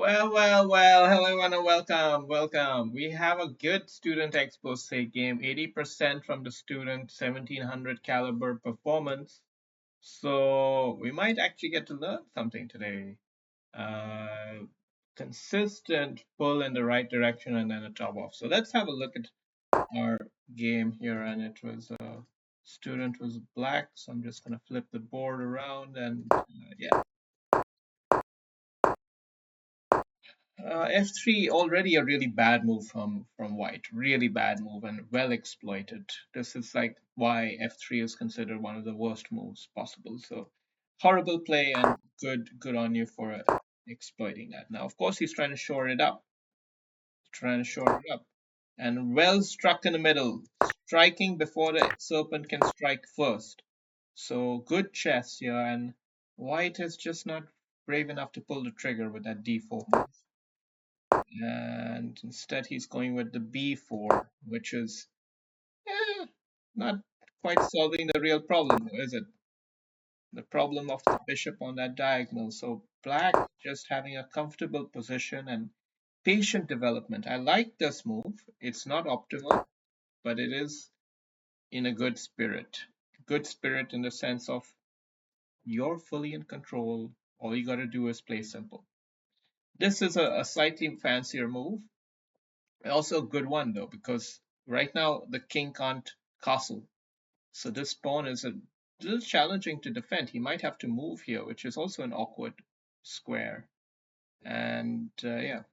Well. Hello everyone and welcome. We have a good student expose game, 80% from the student, 1700 caliber performance. So we might actually get to learn something today. Uh, Consistent pull in the right direction and then a top off. So let's have a look at our game here. And it was student was black. So I'm just gonna flip the board around and yeah. F3 already a really bad move from white, really bad move and well exploited. This is like why F3 is considered one of the worst moves possible. So horrible play and good on you for exploiting that. Now, of course, he's trying to shore it up, and well struck in the middle, striking before the serpent can strike first. So good chess here, and white is just not brave enough to pull the trigger with that D4 move. And instead he's going with the b4, which is not quite solving the real problem, is it? The problem of the bishop on that diagonal. So black just having a comfortable position and patient development. I like this move. It's not optimal, but it is in a good spirit. Good spirit in the sense of you're fully in control. All you got to do is play simple. This is a slightly fancier move. Also a good one though, because right now the king can't castle. So this pawn is a little challenging to defend. He might have to move here, which is also an awkward square. And yeah.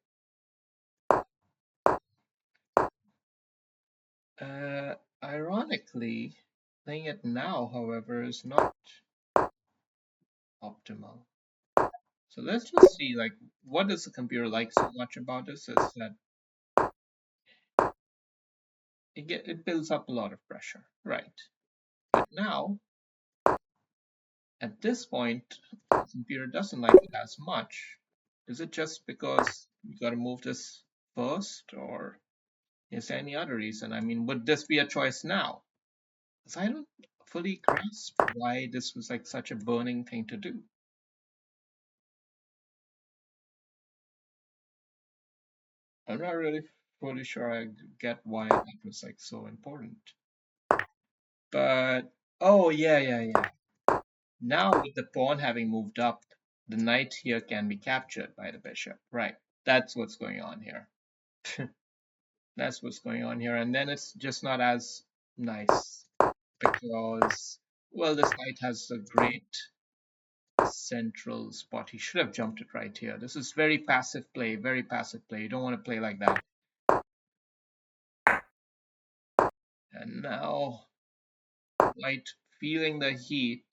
Ironically, playing it now, however, is not optimal. So let's just see, like, what does the computer like so much about this is that it builds up a lot of pressure, right? But now, at this point, the computer doesn't like it as much. Is it just because you got to move this first, or is there any other reason? I mean, would this be a choice now? Because I don't fully grasp why this was like such a burning thing to do. I'm not really fully sure I get why that was like so important. But oh yeah. Now with the pawn having moved up, the knight here can be captured by the bishop. Right. That's what's going on here. That's what's going on here. And then it's just not as nice because, well, this knight has a great central spot. He should have jumped it right here. This is very passive play, very passive play. You don't want to play like that. And now white feeling the heat.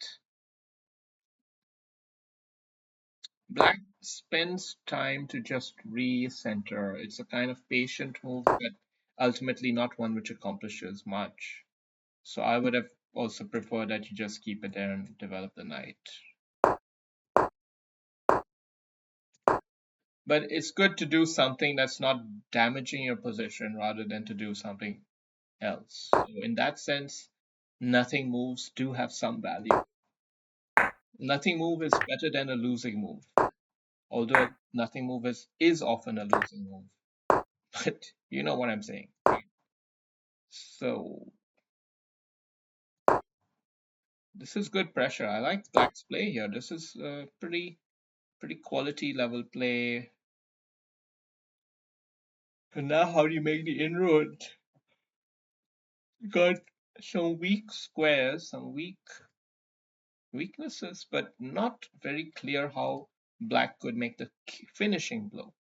Black spends time to just recenter. It's a kind of patient move, but ultimately not one which accomplishes much. So I would have also preferred that you just keep it there and develop the knight. But it's good to do something that's not damaging your position rather than to do something else. So in that sense, nothing moves do have some value. Nothing move is better than a losing move. Although nothing move is often a losing move. But you know what I'm saying. Right? So this is good pressure. I like Black's play here. This is pretty quality level play. And now how do you make the inroad? You got some weak squares, some weaknesses, but not very clear how Black could make the finishing blow.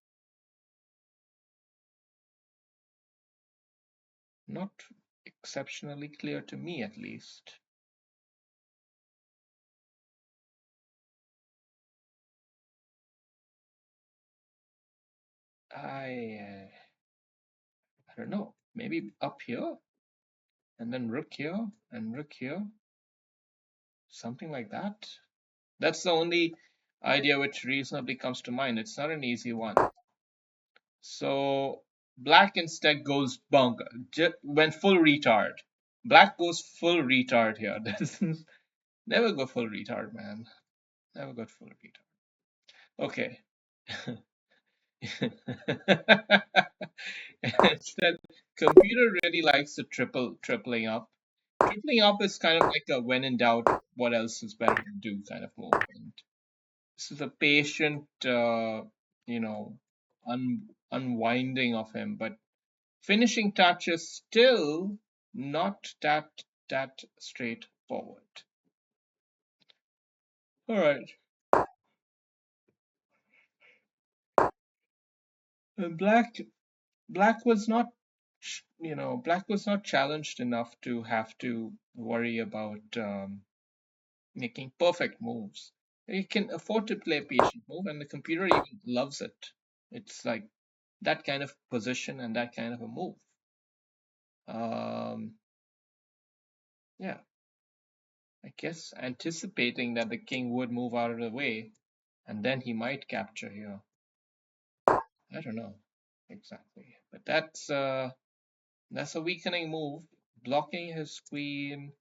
Not exceptionally clear to me, at least. I don't know. Maybe up here, and then rook here, and rook here. Something like that. That's the only idea which reasonably comes to mind. It's not an easy one. So Black instead goes bunk, went full retard. Black goes full retard here. Never go full retard, man. Never got full retard. Okay. Instead, computer really likes the tripling up. Tripling up is kind of like a when in doubt, what else is better to do kind of move. And this is a patient, you know, unwinding of him, but finishing touch is still not that straightforward. All right, black was not, black was not challenged enough to have to worry about making perfect moves. He can afford to play a patient move, and the computer even loves it. It's like that kind of position and that kind of a move. Um, yeah, I guess anticipating that the king would move out of the way, and then he might capture here. I don't know exactly, but that's a weakening move, blocking his queen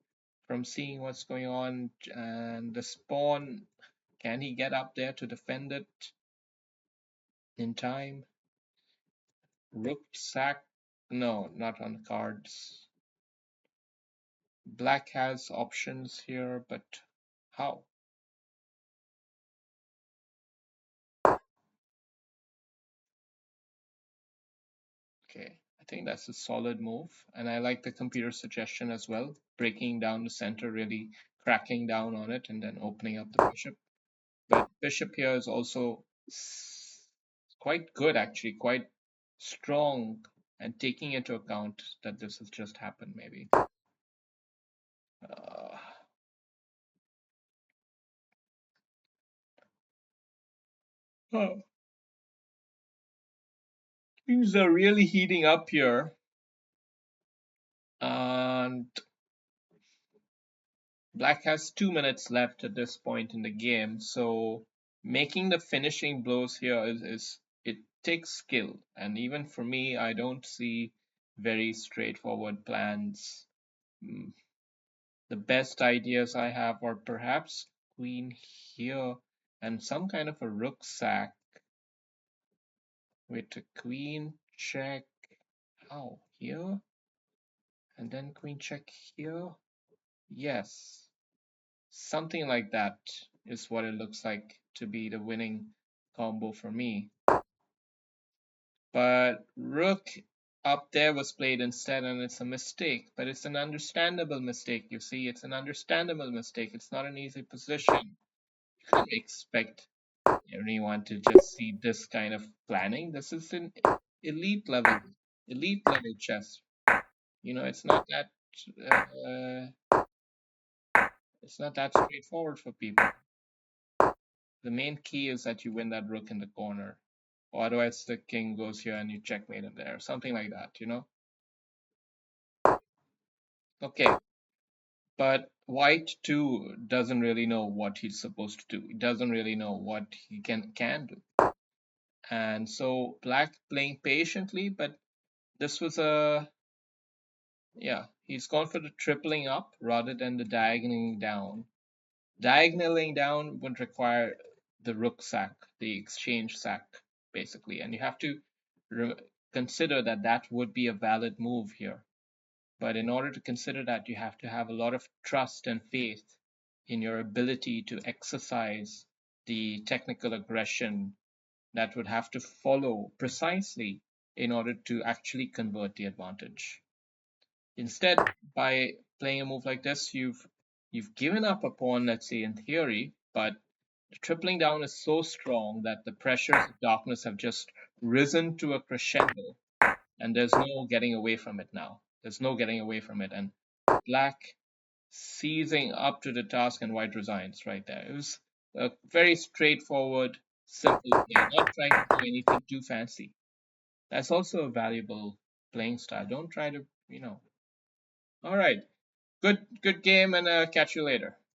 from seeing what's going on, and the spawn. Can he get up there to defend it in time? Rook sack. No, not on cards. Black has options here, but how? Okay, I think that's a solid move, and I like the computer suggestion as well. Breaking down the center, really cracking down on it, and then opening up the bishop. But bishop here is also quite good, actually, quite strong, and taking into account that this has just happened, maybe. Uh, oh, things are really heating up here, and Black has 2 minutes left at this point in the game, so making the finishing blows here is it takes skill, and even for me, I don't see very straightforward plans. Mm, The best ideas I have are perhaps queen here and some kind of a rook sack with a queen check. How? Here? And then queen check here? Yes. Something like that is what it looks like to be the winning combo for me. But rook up there was played instead, and it's a mistake. But it's an understandable mistake. You see, it's an understandable mistake. It's not an easy position. You can't expect anyone to just see this kind of planning. This is an elite level, elite level chess. It's not that straightforward for people. The main key is that you win that rook in the corner, or otherwise the king goes here and you checkmate it there, something like that. Okay, but white too doesn't really know what he's supposed to do. He doesn't really know what he can do. And so black playing patiently, but this was he's gone for the tripling up rather than the diagonaling down. Diagonaling down would require the rook sack, the exchange sack, basically, and you have to consider that that would be a valid move here. But in order to consider that, you have to have a lot of trust and faith in your ability to exercise the technical aggression that would have to follow precisely in order to actually convert the advantage. Instead, by playing a move like this, you've given up a pawn, let's say in theory, but the tripling down is so strong that the pressures of darkness have just risen to a crescendo, and there's no getting away from it now. There's no getting away from it, and black seizing up to the task, and white resigns right there. It was a very straightforward, simple play, not trying to do anything too fancy. That's also a valuable playing style. Don't try to. All right. Good game, and catch you later.